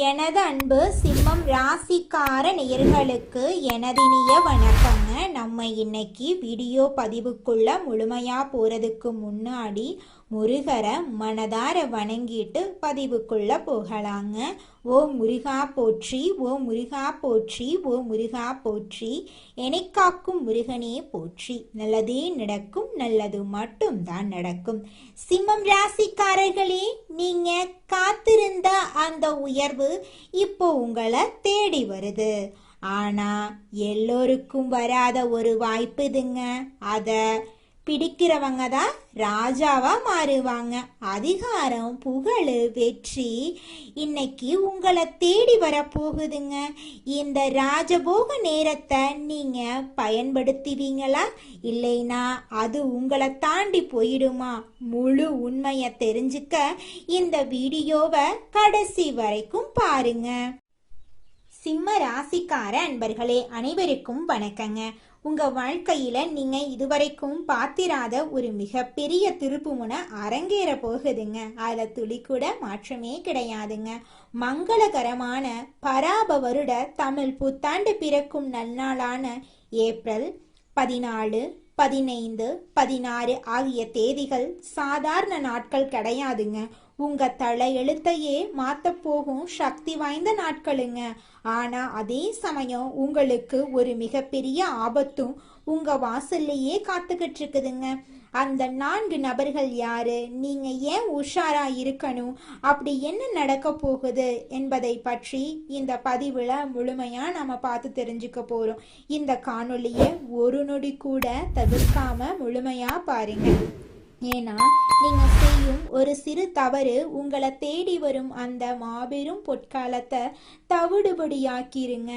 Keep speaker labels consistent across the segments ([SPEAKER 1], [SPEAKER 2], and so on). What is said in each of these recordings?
[SPEAKER 1] எனது அன்பு சிம்மம் ராசிக்கார நேயர்களுக்கு எனதினிய வணக்கங்க. நம்ம இன்னைக்கு வீடியோ பதிவுக்குள்ள முழுமையா போறதுக்கு முன்னாடி முருகரை மனதார வணங்கிட்டு பதிவுக்குள்ள போகலாங்க. ஓ முருகா போற்றி, ஓ முருகா போற்றி, ஓ முருகா போற்றி, என்னை காக்கும் முருகனே போற்றி. நல்லதே நடக்கும், நல்லது மட்டும்தான் நடக்கும். சிம்மம் ராசிக்காரர்களே, நீங்க காத்திருந்த அந்த உயர்வு இப்போ உங்களை தேடி வருது. ஆனா எல்லோருக்கும் வராத ஒரு வாய்ப்பு இதுங்க. அத பிடிக்கிறவங்க தான் ராஜாவா மாறுவாங்க. அதிகாரம், புகழ், வெற்றி இன்னைக்கு உங்களை தேடி வர போகுதுங்க. இந்த ராஜபோக நேரத்தை நீங்க பயன்படுத்துவீங்களா, இல்லைனா அது உங்களை தாண்டி போயிடுமா? முழு உண்மையை தெரிஞ்சுக்க இந்த வீடியோவை கடைசி வரைக்கும் பாருங்க. சிம்ம ராசிக்கார அன்பர்களே, அனைவருக்கும் வணக்கங்க. உங்க வாழ்க்கையில நீங்க இதுவரைக்கும் பார்த்திராத ஒரு மிகப்பெரிய திருப்புமுனை அரங்கேற போகுதுங்க. அதுல துளி கூட மாற்றமே கிடையாதுங்க. மங்களகரமான பராப வருட தமிழ் புத்தாண்டு பிறக்கும் நன்னாளான ஏப்ரல் 14, 15, 16 ஆகிய தேதிகள் சாதாரண நாட்கள் கிடையாதுங்க. உங்க தலை எழுத்தையே மாத்த போகும் சக்தி வாய்ந்த நாட்களுங்க. ஆனா அதே சமயம் உங்களுக்கு ஒரு மிகப்பெரிய ஆபத்தும் உங்க வாசல்லையே காத்துக்கிட்டு இருக்குதுங்க. அந்த 4 நபர்கள் யாரு, நீங்க ஏன் உஷாரா இருக்கணும், அப்படி என்ன நடக்க போகுது என்பதை பற்றி இந்த பதிவுல முழுமையா நம்ம பார்த்து தெரிஞ்சுக்க போறோம். இந்த காணொளியை ஒரு நொடி கூட தவிர்க்காம முழுமையா பாருங்க. ஏன்னா நீங்க செய்யும் ஒரு சிறு தவறு உங்களை தேடி வரும் அந்த மாபெரும் பொற்காலத்தை தவிடுபடியாக்கிருங்க.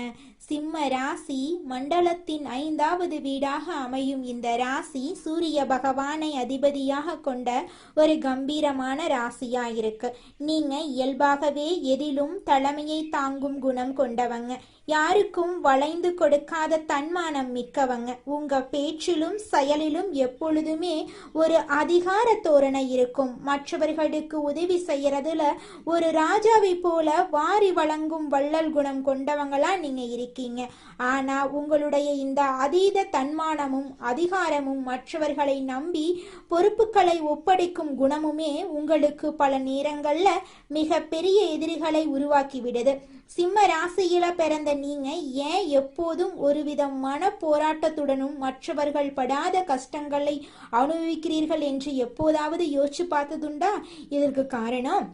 [SPEAKER 1] சிம்ம ராசி மண்டலத்தின் 5வது வீடாக அமையும் இந்த ராசி சூரிய பகவானை அதிபதியாக கொண்ட ஒரு கம்பீரமான ராசியா இருக்கு. நீங்க இயல்பாகவே எதிலும் தலைமையை தாங்கும் குணம் கொண்டவங்க. யாருக்கும் வளைந்து கொடுக்காத தன்மானம் மிக்கவங்க. உங்க பேச்சிலும் செயலிலும் எப்பொழுதுமே ஒரு அதிகார தோரணை இருக்கும். மற்றவர்களுக்கு உதவி செய்யறதுல ஒரு ராஜாவை போல வாரி வழங்கும் வள்ளல் குணம் கொண்டவங்களா நீங்க இருக்கீங்க. ஆனா உங்களுடைய இந்த அதீத தன்மானமும் அதிகாரமும் மற்றவர்களை நம்பி பொறுப்புகளை ஒப்படைக்கும் குணமுமே உங்களுக்கு பல நேரங்கள்ல மிக பெரிய எதிரிகளை உருவாக்கி விடுது. சிம்ம ராசியில பிறந்த நீங்க ஏன் எப்போதும் ஒருவித மன போராட்டத்துடனும் மற்றவர்கள் படாத கஷ்டங்களை அனுபவிக்கிறீர்கள் என்று எப்போதாவது யோசிச்சு பார்த்ததுண்டா? இதற்கு காரணம்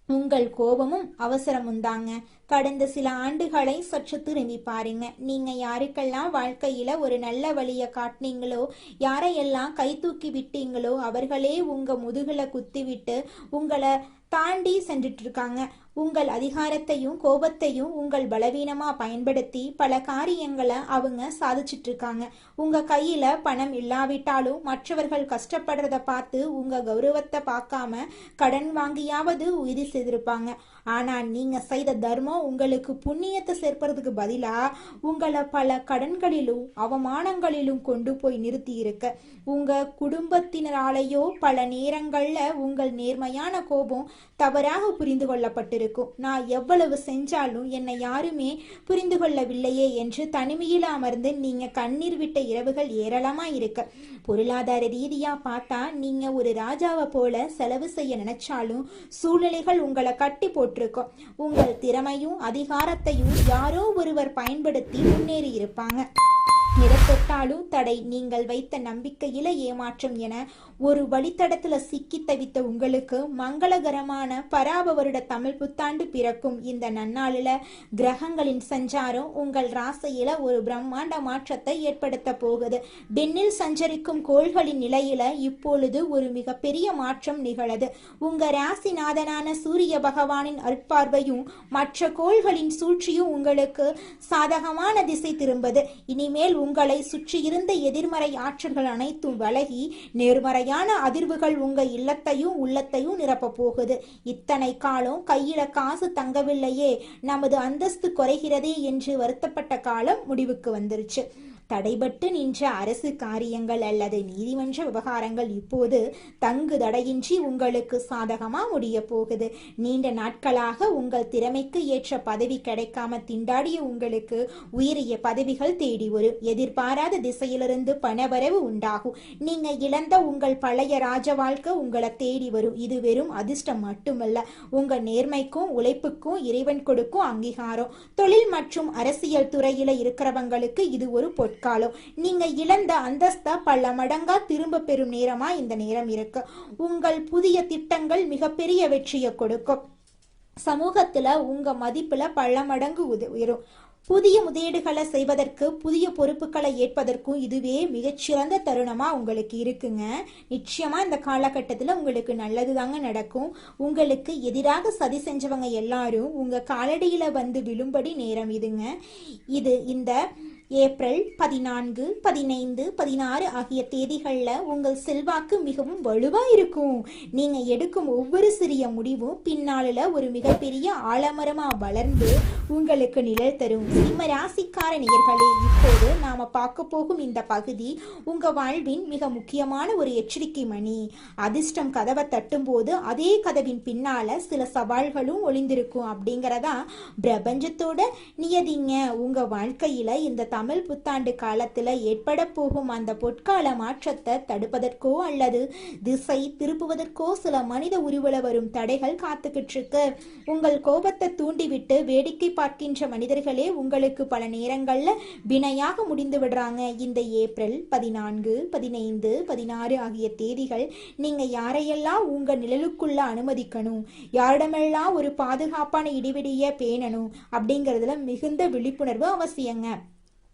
[SPEAKER 1] உங்கள் கோபமும் அவசரமும் தாங்க. கடந்த சில ஆண்டுகளை சற்று திரும்பி பாருங்க. நீங்க யாருக்கெல்லாம் வாழ்க்கையில ஒரு நல்ல வழியை காட்டினீங்களோ, யாரையெல்லாம் கை தூக்கி விட்டீங்களோ, அவர்களே உங்க முதுகுல குத்தி விட்டு உங்களை தாண்டி சென்றுட்டு இருக்காங்க. உங்கள் அதிகாரத்தையும் கோபத்தையும் உங்கள் பலவீனமா பயன்படுத்தி பல காரியங்களை அவங்க சாதிச்சிட்டு இருக்காங்க. உங்க கையில பணம் இல்லாவிட்டாலும் மற்றவர்கள் கஷ்டப்படுறத பார்த்து உங்க கௌரவத்தை பார்க்காம கடன் வாங்கியாவது உறுதி செய்திருப்பாங்க. ஆனா நீங்க செய்த தர்மம் உங்களுக்கு புண்ணியத்தை சேர்ப்பதற்கு பதிலா உங்களை பல கடன்களிலும் அவமானங்களிலும் கொண்டு போய் நிறுத்தி இருக்க. உங்க குடும்பத்தினராலேயோ பல நேரங்கள்ல உங்கள் நேர்மையான கோபம் தவறாக புரிந்து கொள்ளப்பட்டிருக்கும். நான் எவ்வளவு செஞ்சாலும் என்னை யாருமே புரிந்து கொள்ளவில்லையே என்று தனிமையில் அமர்ந்து நீங்க கண்ணீர் விட்ட இரவுகள் ஏராளமா இருக்கு. பொருளாதார ரீதியா பார்த்தா நீங்க ஒரு ராஜாவை போல செலவு செய்ய நினைச்சாலும் சூழ்நிலைகள் உங்களை கட்டி போட்டிருக்கும். உங்கள் திறமையும் அதிகாரத்தையும் யாரோ ஒருவர் பயன்படுத்தி முன்னேறி இருப்பாங்க. எதை தொட்டாலும் தடை, நீங்கள் வைத்த நம்பிக்கையில ஏமாற்றம் என ஒரு வழித்தடத்துல சிக்கி தவித்த உங்களுக்கு மங்களகரமான பராப வருட தமிழ் புத்தாண்டு பிறக்கும் இந்த நன்னாளில கிரகங்களின் சஞ்சாரம் உங்கள் ராசியில ஒரு பிரம்மாண்ட மாற்றத்தை ஏற்படுத்த போகுது. பெண்ணில் சஞ்சரிக்கும் கோள்களின் நிலையில இப்பொழுது ஒரு மிகப்பெரிய மாற்றம் நிகழது. உங்க ராசிநாதனான சூரிய பகவானின் அற்பார்வையும் மற்ற கோள்களின் சூழ்ச்சியும் உங்களுக்கு சாதகமான திசை திரும்புது. இனிமேல் உங்களை சுற்றியிருந்த எதிர்மறை ஆற்றல்கள் அனைத்தும் விலகி நேர்மறையான அதிர்வுகள் உங்க இல்லத்தையும் உள்ளத்தையும் நிரப்ப போகுது. இத்தனை காலம் கையில காசு தங்கவில்லையே, நமது அந்தஸ்து குறைகிறதே என்று வருத்தப்பட்ட காலம் முடிவுக்கு வந்துருச்சு. தடைபட்டு நின்ற அரசு காரியங்கள் அல்லது நீதிமன்ற விவகாரங்கள் இப்போது தங்கு தடையின்றி உங்களுக்கு சாதகமா முடிய போகுது. நீண்ட நாட்களாக உங்கள் திறமைக்கு ஏற்ற பதவி கிடைக்காம திண்டாடிய உங்களுக்கு உயரிய பதவிகள் தேடி வரும். எதிர்பாராத திசையிலிருந்து பணவரவு உண்டாகும். நீங்க இழந்த உங்கள் பழைய ராஜ வாழ்க்கை உங்களை தேடி வரும். இது வெறும் அதிர்ஷ்டம் மட்டுமல்ல, உங்க நேர்மைக்கும் உழைப்புக்கும் இறைவன் கொடுக்கும் அங்கீகாரம். தொழில் மற்றும் அரசியல் துறையில இருக்கிறவங்களுக்கு இது ஒரு பொற்காலம். நீங்க இழந்த அந்தஸ்தா பல மடங்கா திரும்ப பெறும் நேரமா இந்த நேரம் இருக்கு. உங்கள் புதிய திட்டங்கள் மிகப்பெரிய வெற்றியை கொடுக்கும். சமூகத்துல உங்க மதிப்புல பல மடங்கு உயரும். புதிய முதலீடுகளை செய்வதற்கு, புதிய பொறுப்புகளை ஏற்பதற்கும் இதுவே மிகச்சிறந்த தருணமா உங்களுக்கு இருக்குங்க. நிச்சயமா இந்த காலகட்டத்தில் உங்களுக்கு நல்லது தாங்க நடக்கும். உங்களுக்கு எதிராக சதி செஞ்சவங்க எல்லாரும் உங்க காலடியில வந்து விழும்படி நேரம் இதுங்க. இது இந்த ஏப்ரல் 14, 15, 16 ஆகிய தேதிகளில் உங்கள் செல்வாக்கு மிகவும் வலுவா இருக்கும். நீங்க எடுக்கும் ஒவ்வொரு சிறிய முடிவும் பின்னால ஒரு மிகப்பெரிய ஆலமரமா வளர்ந்து உங்களுக்கு நிழல் தரும். சிம்ம ராசிக்கார நேயர்களே, இப்போது நாம பார்க்க போகும் இந்த பகுதி உங்க வாழ்வின் மிக முக்கியமான ஒரு எச்சரிக்கை மணி. அதிர்ஷ்டம் கதவை தட்டும் போது அதே கதவின் பின்னால சில சவால்களும் ஒளிந்திருக்கும் அப்படிங்கிறதா பிரபஞ்சத்தோட நியதிங்க. உங்க வாழ்க்கையில இந்த தமிழ் புத்தாண்டு காலத்துல ஏற்பட போகும் அந்த பொற்கால மாற்றத்தை தடுப்பதற்கோ அல்லது திசை திருப்புவதற்கோ சில மனித உருவல வரும் தடைகள் காத்துக்கிட்டு இருக்கு. உங்கள் கோபத்தை தூண்டிவிட்டு வேடிக்கை பார்க்கின்ற மனிதர்களே உங்களுக்கு பல நேரங்கள்ல வினையாக முடிந்து விடுறாங்க. இந்த ஏப்ரல் 14, 15, 16 ஆகிய தேதிகள் நீங்க யாரையெல்லாம் உங்க நிழலுக்குள்ள அனுமதிக்கணும், யாரிடமெல்லாம் ஒரு பாதுகாப்பான இடைவெளியை பேணணும் அப்படிங்கிறதுல மிகுந்த விழிப்புணர்வு அவசியங்க.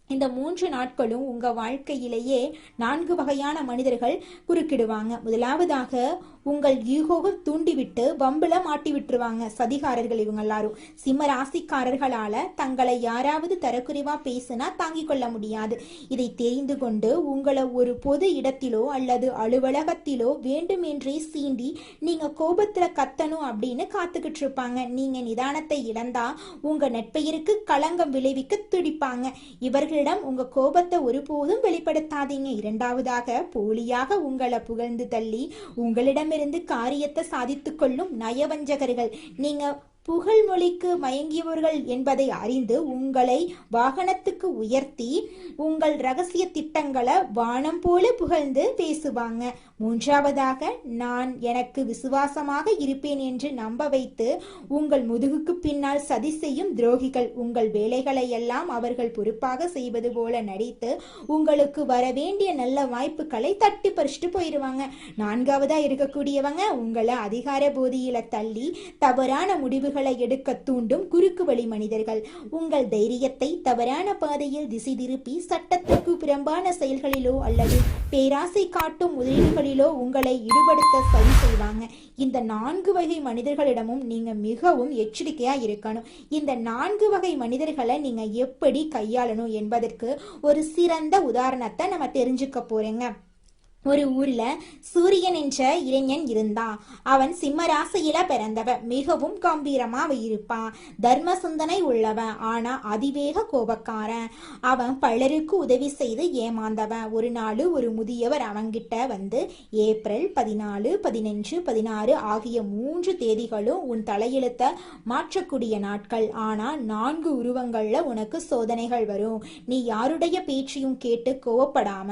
[SPEAKER 1] இந்த 3 நாட்களும் உங்க வாழ்க்கையிலேயே 4 வகையான மனிதர்கள் குறுக்கிடுவாங்க. முதலாவதாக உங்கள் ஈகோவை தூண்டிவிட்டு வம்புல மாட்டி விட்டுருவாங்க சதிகாரர்கள். இவங்க எல்லாரும் சிம்ம ராசிக்காரர்களால தங்களை யாராவது தரக்குறைவா பேசினா தாங்கிக் கொள்ள முடியாது. இதை தெரிந்து கொண்டு உங்களை ஒரு பொது இடத்திலோ அல்லது அலுவலகத்திலோ வேண்டுமென்றே சீண்டி நீங்க கோபத்துல கத்தணும் அப்படின்னு காத்துக்கிட்டு இருப்பாங்க. நீங்க நிதானத்தை இழந்தா உங்க நட்பெயருக்கு களங்கம் விளைவிக்க துடிப்பாங்க. இவர்களிடம் உங்க கோபத்தை ஒருபோதும் வெளிப்படுத்தாதீங்க. இரண்டாவதாக போலியாக உங்களை புகழ்ந்து தள்ளி உங்களிடம் இருந்து காரியத்தை சாதித்துக் கொள்ளும் நயவஞ்சகர்கள். நீங்க புகழ்மொழிக்கு மயங்கியவர்கள் என்பதை அறிந்து உங்களை வாகனத்துக்கு உயர்த்தி உங்கள் ரகசிய திட்டங்களை வானம் போல புகழ்ந்து பேசுவாங்க. மூன்றாவதாக நான் எனக்கு விசுவாசமாக இருப்பேன் என்று நம்ப வைத்து உங்கள் முதுகுக்கு பின்னால் சதி செய்யும் துரோகிகள். உங்கள் வேலைகளை எல்லாம் அவர்கள் பொறுப்பாக செய்வது போல நடித்து உங்களுக்கு வர வேண்டிய நல்ல வாய்ப்புகளை தட்டி பறிச்சுட்டு போயிடுவாங்க. நான்காவதா இருக்கக்கூடியவங்க உங்களை அதிகார போதியில தள்ளி தவறான முடிவுகள் எடுக்க தூண்டும் குறுக்கு வழி மனிதர்கள். உங்கள் தைரியத்தை தவறான பாதையில் திசை திருப்பி சட்டத்திற்கு புறம்பான செயல்களிலோ அல்லது பேராசை காட்டும் முதலீடுகளிலோ உங்களை ஈடுபடுத்த சரி செய்வாங்க. இந்த 4 வகை மனிதர்களிடமும் நீங்க மிகவும் எச்சரிக்கையா இருக்கணும். இந்த 4 வகை மனிதர்களை நீங்க எப்படி கையாளணும் என்பதற்கு ஒரு சிறந்த உதாரணத்தை நம்ம தெரிஞ்சுக்க போறேங்க. ஒரு ஊர்ல சூரியன் என்ற இளைஞன் இருந்தான். அவன் சிம்ம ராசியில பிறந்தவன். மிகவும் கம்பீரமா இருப்பான். தர்ம சிந்தனை உள்ளவன். ஆனா அதிவேக கோபக்காரன். அவன் பலருக்கு உதவி செய்து ஏமாந்தவன். ஒரு நாள் ஒரு முதியவர் அவன்கிட்ட வந்து, ஏப்ரல் 14, 15, 16 ஆகிய 3 தேதிகளும் உன் தலையெழுத்த மாற்றக்கூடிய நாட்கள். ஆனா 4 உருவங்கள்ல உனக்கு சோதனைகள் வரும். நீ யாருடைய பேச்சையும் கேட்டு கோவப்படாம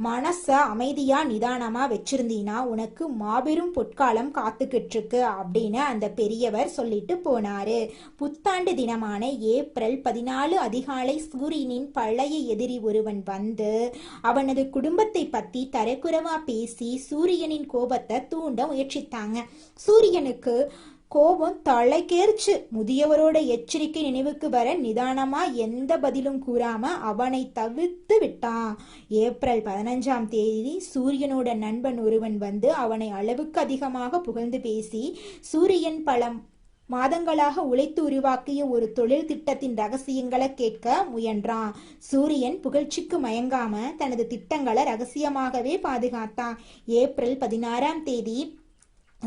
[SPEAKER 1] மனச அமைதியா நிதானமா வச்சிருந்தீனா உனக்கு மாபெரும் பொற்காலம் காத்துக்கிட்டு இருக்கு அப்படின்னு அந்த பெரியவர் சொல்லிட்டு போனாரு. புத்தாண்டு தினமான ஏப்ரல் 14 அதிகாலை சூரியனின் பழைய எதிரி ஒருவன் வந்து அவனது குடும்பத்தை பத்தி தரக்குறைவா பேசி சூரியனின் கோபத்தை தூண்ட முயற்சித்தாங்க. சூரியனுக்கு கோபம் தலைக்கேர்ச்சு. முதியவரோட எச்சரிக்கை நினைவுக்கு வர நிதானமா எந்த பதிலும் கூறாம அவனை தவிர்த்து விட்டான். ஏப்ரல் 15ஆம் தேதி சூரியனோட நண்பன் ஒருவன் வந்து அவனை அளவுக்கு அதிகமாக புகழ்ந்து பேசி சூரியன் பல மாதங்களாக உழைத்து உருவாக்கிய ஒரு தொழில் திட்டத்தின் ரகசியங்களை கேட்க முயன்றான். சூரியன் புகழ்ச்சிக்கு மயங்காம தனது திட்டங்களை ரகசியமாகவே பாதுகாத்தான். ஏப்ரல் 16ஆம் தேதி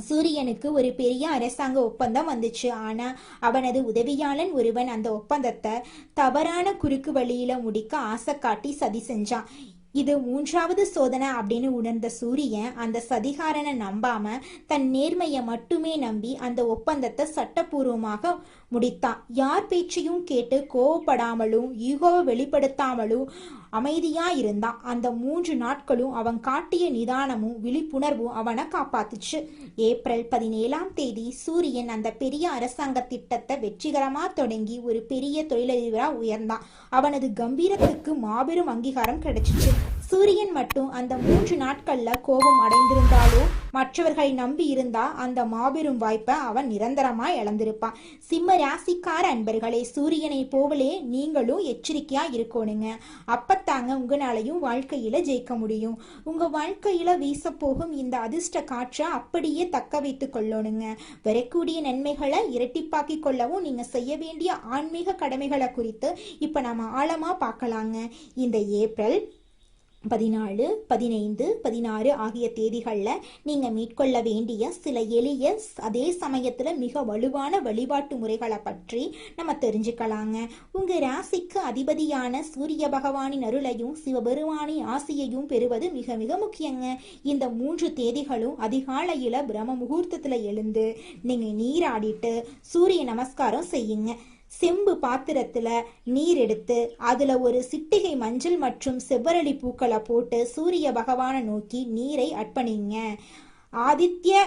[SPEAKER 1] சூரியனுக்கு ஒரு பெரிய அரசாங்க ஒப்பந்தம் வந்துச்சு. ஆனா அவனது உதவியாளன் ஒருவன் அந்த ஒப்பந்தத்தை தவறான குறுக்கு வழியில முடிக்க ஆசை காட்டி சதி செஞ்சான். இது 3வது சோதனை அப்படின்னு உணர்ந்த சூரியன் அந்த சதிகாரனை நம்பாம தன் நேர்மையை மட்டுமே நம்பி அந்த ஒப்பந்தத்தை சட்டப்பூர்வமாக முடித்தான். யார் பேச்சையும் கேட்டு கோவப்படாமலும் ஈகோவை வெளிப்படுத்தாமலும் அமைதியா இருந்தான். அந்த 3 நாட்களும் அவன் காட்டிய நிதானமும் விழிப்புணர்வும் அவனை காப்பாத்துச்சு. ஏப்ரல் 17ஆம் தேதி சூரியன் அந்த பெரிய அரசாங்க திட்டத்தை வெற்றிகரமா தொடங்கி ஒரு பெரிய தொழிலதிபரா உயர்ந்தான். அவனது கம்பீரத்துக்கு மாபெரும் அங்கீகாரம் கிடைச்சிச்சு. சூரியன் மட்டும் அந்த 3 நாட்கள்ல கோபம் அடைந்திருந்தாலோ மற்றவர்களை நம்பி இருந்தா அந்த மாபெரும் வாய்ப்பை அவன் நிரந்தரமா இழந்திருப்பான். சிம்ம ராசிக்கார அன்பர்களே, சூரியனை போவலே நீங்களும் எச்சரிக்கையா இருக்கணுங்க. அப்பத்தாங்க உங்களாலையும் வாழ்க்கையில ஜெயிக்க முடியும். உங்க வாழ்க்கையில வீச போகும் இந்த அதிர்ஷ்ட காற்றை அப்படியே தக்க வைத்து கொள்ளணுங்க. வரக்கூடிய நன்மைகளை இரட்டிப்பாக்கி கொள்ளவும் நீங்க செய்ய வேண்டிய ஆன்மீக கடமைகளை குறித்து இப்ப நம்ம ஆழமா பார்க்கலாங்க. இந்த ஏப்ரல் 14, 15, 16 ஆகிய தேதிகளில் நீங்கள் மேற்கொள்ள வேண்டிய சில எளிய அதே சமயத்தில் மிக வலுவான வழிபாட்டு முறைகளை பற்றி நம்ம தெரிஞ்சுக்கலாங்க. உங்கள் ராசிக்கு அதிபதியான சூரிய பகவானின் அருளையும் சிவபெருமானின் ஆசையையும் பெறுவது மிக மிக முக்கியங்க. இந்த 3 தேதிகளும் அதிகாலையில் பிரம்ம முகூர்த்தத்தில் எழுந்து நீங்கள் நீராடிட்டு சூரிய நமஸ்காரம் செய்யுங்க. செம்பு பாத்திரத்துல நீர் எடுத்து அதுல ஒரு சிட்டிகை மஞ்சள் மற்றும் செவ்வரளி பூக்களை போட்டு சூரிய பகவானை நோக்கி நீரை அர்ப்பணிங்க. ஆதித்ய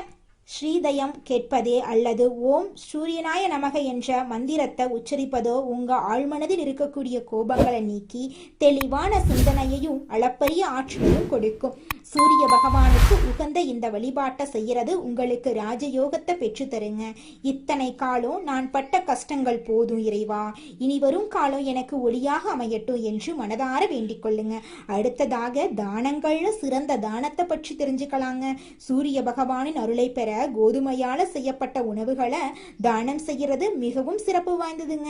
[SPEAKER 1] ஸ்ரீதயம் கேட்பதே அல்லது ஓம் சூரியனாய நமக என்ற மந்திரத்தை உச்சரிப்பதோ உங்க ஆழ்மனதில் இருக்கக்கூடிய கோபங்களை நீக்கி தெளிவான சிந்தனையையும் அளப்பரிய ஆற்றலையும் கொடுக்கும். சூரிய பகவானுக்கு உகந்த இந்த வழிபாட்டை செய்யறது உங்களுக்கு ராஜயோகத்தை பெற்று தருங்க. இத்தனை காலம் நான் பட்ட கஷ்டங்கள் போதும் இறைவா, இனி வரும் காலம் எனக்கு ஒளியாக அமையட்டும் என்று மனதார வேண்டிக் கொள்ளுங்க. அடுத்ததாக தானங்கள்ல சிறந்த தானத்தை பற்றி தெரிஞ்சுக்கலாங்க. சூரிய பகவானின் அருளை பெற கோதுமையால செய்யப்பட்ட உணவுகளை தானம் செய்யறது மிகவும் சிறப்பு வாய்ந்ததுங்க.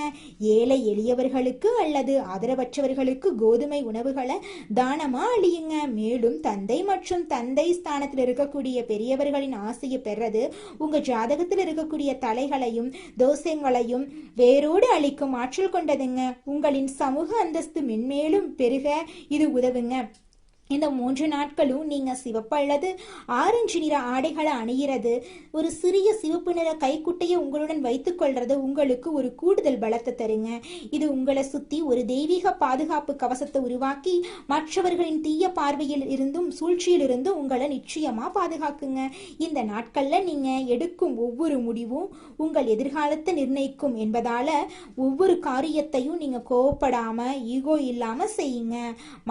[SPEAKER 1] ஏழை எளியவர்களுக்கு அல்லது ஆதரவற்றவர்களுக்கு கோதுமை உணவுகளை தானமா அளியுங்க. மேலும் தந்தை மற்றும் தந்தை ஸ்தானத்தில் இருக்கக்கூடிய பெரியவர்களின் ஆசையை பெறது உங்க ஜாதகத்தில் இருக்கக்கூடிய தலைகளையும் தோஷங்களையும் வேரோடு அளிக்கும் ஆற்றல் கொண்டதுங்க. உங்களின் சமூக அந்தஸ்து மென்மேலும் பெருக இது உதவுங்க. இந்த 3 நாட்களும் நீங்க சிவப்பு அல்லது ஆரஞ்சு நிற ஆடைகளை அணிகிறது, ஒரு சிறிய சிவப்பு நிற கைக்குட்டையை உங்களுடன் வைத்துக் கொள்றது உங்களுக்கு ஒரு கூடுதல் பலத்தை தருங்க. இது உங்களை சுத்தி ஒரு தெய்வீக பாதுகாப்பு கவசத்தை உருவாக்கி மற்றவர்களின் தீய பார்வையில் இருந்தும் சூழ்ச்சியில் இருந்தும் உங்களை நிச்சயமா பாதுகாக்குங்க. இந்த நாட்கள்ல நீங்க எடுக்கும் ஒவ்வொரு முடிவும் உங்கள் எதிர்காலத்தை நிர்ணயிக்கும் என்பதால ஒவ்வொரு காரியத்தையும் நீங்க கோவப்படாம ஈகோ இல்லாம செய்யுங்க.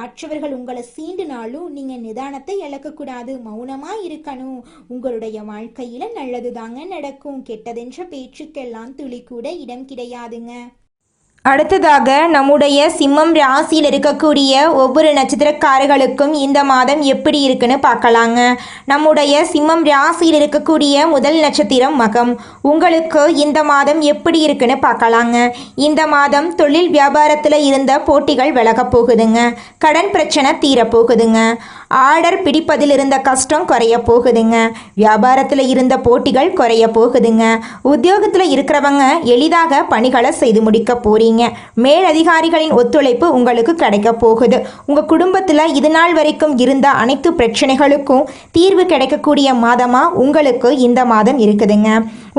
[SPEAKER 1] மற்றவர்கள் உங்களை சீண்டு நாளும் நீங்க நிதானத்தை இழக்கக்கூடாது, மௌனமா இருக்கணும். உங்களுடைய வாழ்க்கையில நல்லது தாங்க நடக்கும். கெட்டதென்ற பேச்சுக்கெல்லாம் துளி கூட இடம் கிடையாதுங்க.
[SPEAKER 2] அடுத்ததாக நம்முடைய சிம்மம் ராசியில் இருக்கக்கூடிய ஒவ்வொரு நட்சத்திரக்காரர்களுக்கும் இந்த மாதம் எப்படி இருக்குன்னு பார்க்கலாங்க. நம்முடைய சிம்மம் ராசியில் இருக்கக்கூடிய முதல் நட்சத்திரம் மகம். உங்களுக்கு இந்த மாதம் எப்படி இருக்குன்னு பார்க்கலாங்க. இந்த மாதம் தொழில் வியாபாரத்தில் இருந்த போட்டிகள் விலகப் போகுதுங்க. கடன் பிரச்சனை தீரப்போகுதுங்க. ஆர்டர் பிடிப்பதில் இருந்த கஷ்டம் குறைய போகுதுங்க. வியாபாரத்தில் இருந்த போட்டிகள் குறைய போகுதுங்க. உத்தியோகத்தில் இருக்கிறவங்க எளிதாக பணிகளை செய்து முடிக்க போறீங்க. மேலதிகாரிகளின் ஒத்துழைப்பு உங்களுக்கு கிடைக்க போகுது. உங்க குடும்பத்துல இது நாள் வரைக்கும் இருந்த அனைத்து பிரச்சனைகளுக்கும் தீர்வு கிடைக்கக்கூடிய மாதமா உங்களுக்கு இந்த மாதம் இருக்குதுங்க.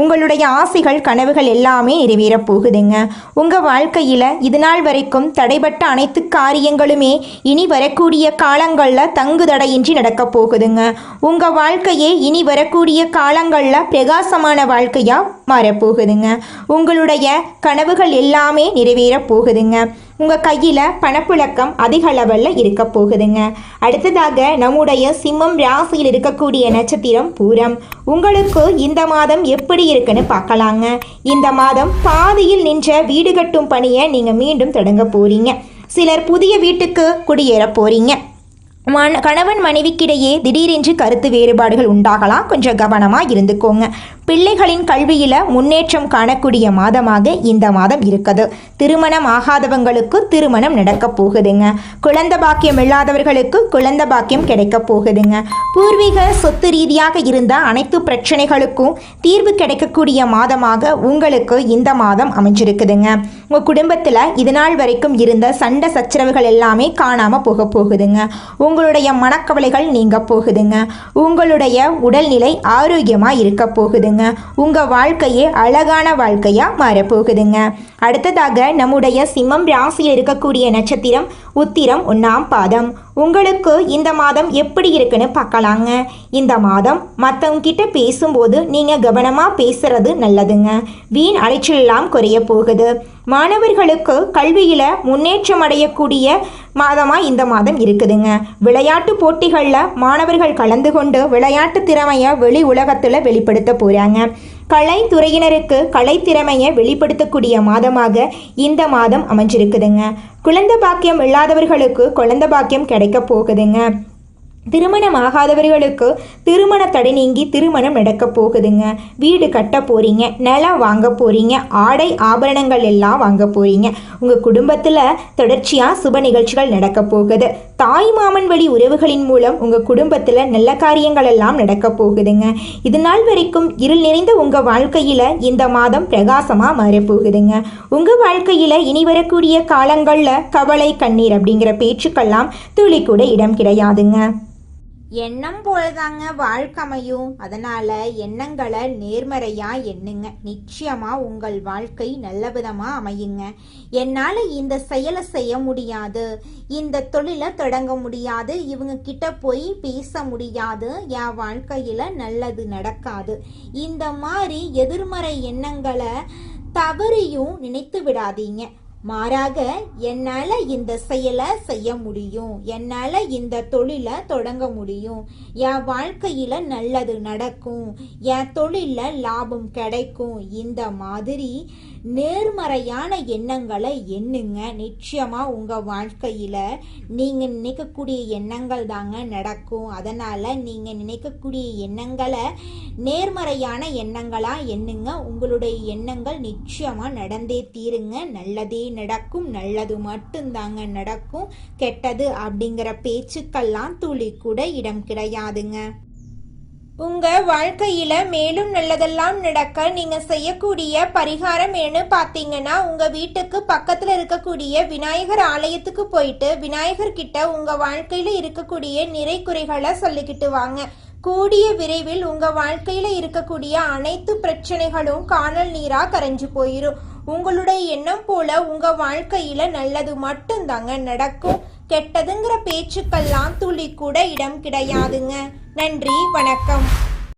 [SPEAKER 2] உங்களுடைய ஆசைகள் கனவுகள் எல்லாமே நிறைவேற போகுதுங்க. உங்க வாழ்க்கையில இது நாள் வரைக்கும் தடைபட்ட அனைத்து காரியங்களுமே இனி வரக்கூடிய காலங்கள்ல தங்கு தடையின்றி நடக்க போகுதுங்க. உங்க வாழ்க்கையே இனி வரக்கூடிய காலங்கள்ல பிரகாசமான வாழ்க்கையா மாறப்போகுதுங்க. உங்களுடைய கனவுகள் எல்லாமே நிறைவேற போகுதுங்க. உங்கள் கையில் பணப்புழக்கம் அதிக அளவில் இருக்க போகுதுங்க. அடுத்ததாக நம்முடைய சிம்மம் ராசியில் இருக்கக்கூடிய நட்சத்திரம் பூரம். உங்களுக்கு இந்த மாதம் எப்படி இருக்குன்னு பார்க்கலாங்க. இந்த மாதம் பாதியில் நின்ற வீடு கட்டும் பணியை நீங்கள் மீண்டும் தொடங்க போறீங்க. சிலர் புதிய வீட்டுக்கு குடியேற போறீங்க. கணவன் மனைவிக்கிடையே திடீரென்று கருத்து வேறுபாடுகள் உண்டாகலாம். கொஞ்சம் கவனமாக இருந்துக்கோங்க. பிள்ளைகளின் கல்வியில் முன்னேற்றம் காணக்கூடிய மாதமாக இந்த மாதம் இருக்குது. திருமணம் ஆகாதவங்களுக்கு திருமணம் நடக்க போகுதுங்க. குழந்தை பாக்கியம் இல்லாதவர்களுக்கு குழந்தை பாக்கியம் கிடைக்க போகுதுங்க. பூர்வீக சொத்து ரீதியாக இருந்த அனைத்து பிரச்சனைகளுக்கும் தீர்வு கிடைக்கக்கூடிய மாதமாக உங்களுக்கு இந்த மாதம் அமைஞ்சிருக்குதுங்க. உங்கள் குடும்பத்தில் இதுநாள் வரைக்கும் இருந்த சண்டை சச்சரவுகள் எல்லாமே காணாமல் போக போகுதுங்க. உங்களுடைய மனக்கவலைகள் நீங்க போகுதுங்க. உங்களுடைய உடல்நிலை ஆரோக்கியமாக இருக்க போகுதுங்க. உங்கள் வாழ்க்கையே அழகான வாழ்க்கையாக மாறப்போகுதுங்க. அடுத்ததாக நம்முடைய சிம்மம் ராசியில் இருக்கக்கூடிய நட்சத்திரம் உத்திரம் 1ஆம் பாதம். உங்களுக்கு இந்த மாதம் எப்படி இருக்குன்னு பார்க்கலாங்க. இந்த மாதம் மற்றவங்க கிட்ட பேசும்போது நீங்கள் கவனமாக பேசுறது நல்லதுங்க. வீண் அலைச்சலெல்லாம் குறைய போகுது. மாணவர்களுக்கு கல்வியில் முன்னேற்றம் அடையக்கூடிய மாதமாக இந்த மாதம் இருக்குதுங்க. விளையாட்டு போட்டிகளில் மாணவர்கள் கலந்து கொண்டு விளையாட்டு திறமையை வெளி உலகத்தில் வெளிப்படுத்த போகிறாங்க. கலைத்துறையினருக்கு கலைத்திறமையை வெளிப்படுத்தக்கூடிய மாதமாக இந்த மாதம் அமைஞ்சிருக்குதுங்க. குழந்தை பாக்கியம் இல்லாதவர்களுக்கு குழந்தை பாக்கியம் கிடைக்க போகுதுங்க. திருமணம் ஆகாதவர்களுக்கு திருமண தடை நீங்கி திருமணம் நடக்க போகுதுங்க. வீடு கட்ட போகிறீங்க, நிலம் வாங்க போகிறீங்க, ஆடை ஆபரணங்கள் எல்லாம் வாங்க போகிறீங்க. உங்கள் குடும்பத்தில் தொடர்ச்சியாக சுப நிகழ்ச்சிகள் நடக்க போகுது. தாய் மாமன் வழி உறவுகளின் மூலம் உங்கள் குடும்பத்தில் நல்ல காரியங்கள் எல்லாம் நடக்க போகுதுங்க. இது நாள் வரைக்கும் இருள் நிறைந்த உங்கள் வாழ்க்கையில் இந்த மாதம் பிரகாசமாக மாறப்போகுதுங்க. உங்கள் வாழ்க்கையில் இனி வரக்கூடிய காலங்களில் கவலை கண்ணீர் அப்படிங்கிற பேச்சுக்கெல்லாம் துளி கூட இடம் கிடையாதுங்க.
[SPEAKER 1] எண்ணம் போலதாங்க வாழ்க்கை அமையும். அதனால எண்ணங்களை நேர்மறையா எண்ணுங்க. நிச்சயமா உங்கள் வாழ்க்கை நல்ல விதமா அமையுங்க. என்னால இந்த செயலை செய்ய முடியாது, இந்த தொழிலை தொடங்க முடியாது, இவங்க கிட்ட போய் பேச முடியாது, என் வாழ்க்கையில நல்லது நடக்காது, இந்த மாதிரி எதிர்மறை எண்ணங்களை தவறியும் நினைத்து விடாதீங்க. மாறாக என்னால் இந்த செயலை செய்ய முடியும், என்னால் இந்த தொழிலை தொடங்க முடியும், என் வாழ்க்கையில் நல்லது நடக்கும், என் தொழிலில் லாபம் கிடைக்கும், இந்த மாதிரி நேர்மறையான எண்ணங்களை எண்ணுங்க. நிச்சயமாக உங்கள் வாழ்க்கையில் நீங்கள் நினைக்கக்கூடிய எண்ணங்கள் தாங்க நடக்கும். அதனால் நீங்கள் நினைக்கக்கூடிய எண்ணங்களை நேர்மறையான எண்ணங்களாக எண்ணுங்க. உங்களுடைய எண்ணங்கள் நிச்சயமாக நடந்தே தீருங்க. நல்லதே நடக்கும், நல்லது மட்டும்தாங்க நடக்கும். கெட்டது அப்படிங்கிற பேச்சுக்கெல்லாம் துளி கூட இடம் கிடையாதுங்க. உங்க வாழ்க்கையில மேலும் நல்லதெல்லாம் நடக்க நீங்க செய்யக்கூடிய பரிகாரம் என்ன பார்த்தீங்கன்னா, உங்க வீட்டுக்கு பக்கத்துல இருக்கக்கூடிய விநாயகர் ஆலயத்துக்கு போயிட்டு விநாயகர் கிட்ட உங்க வாழ்க்கையில இருக்கக்கூடிய நிறை குறைகளை சொல்லிக்கிட்டு வாங்க. கூடிய விரைவில் உங்க வாழ்க்கையில இருக்கக்கூடிய அனைத்து பிரச்சனைகளும் காணல் நீரா கரைஞ்சு போயிரும். உங்களுடைய எண்ணம் போல உங்க வாழ்க்கையில நல்லது மட்டும்தாங்க நடக்கும். கெட்டதுங்கிற பேச்சுக்கெல்லாம் துளி கூட இடம் கிடையாதுங்க. நன்றி, வணக்கம்.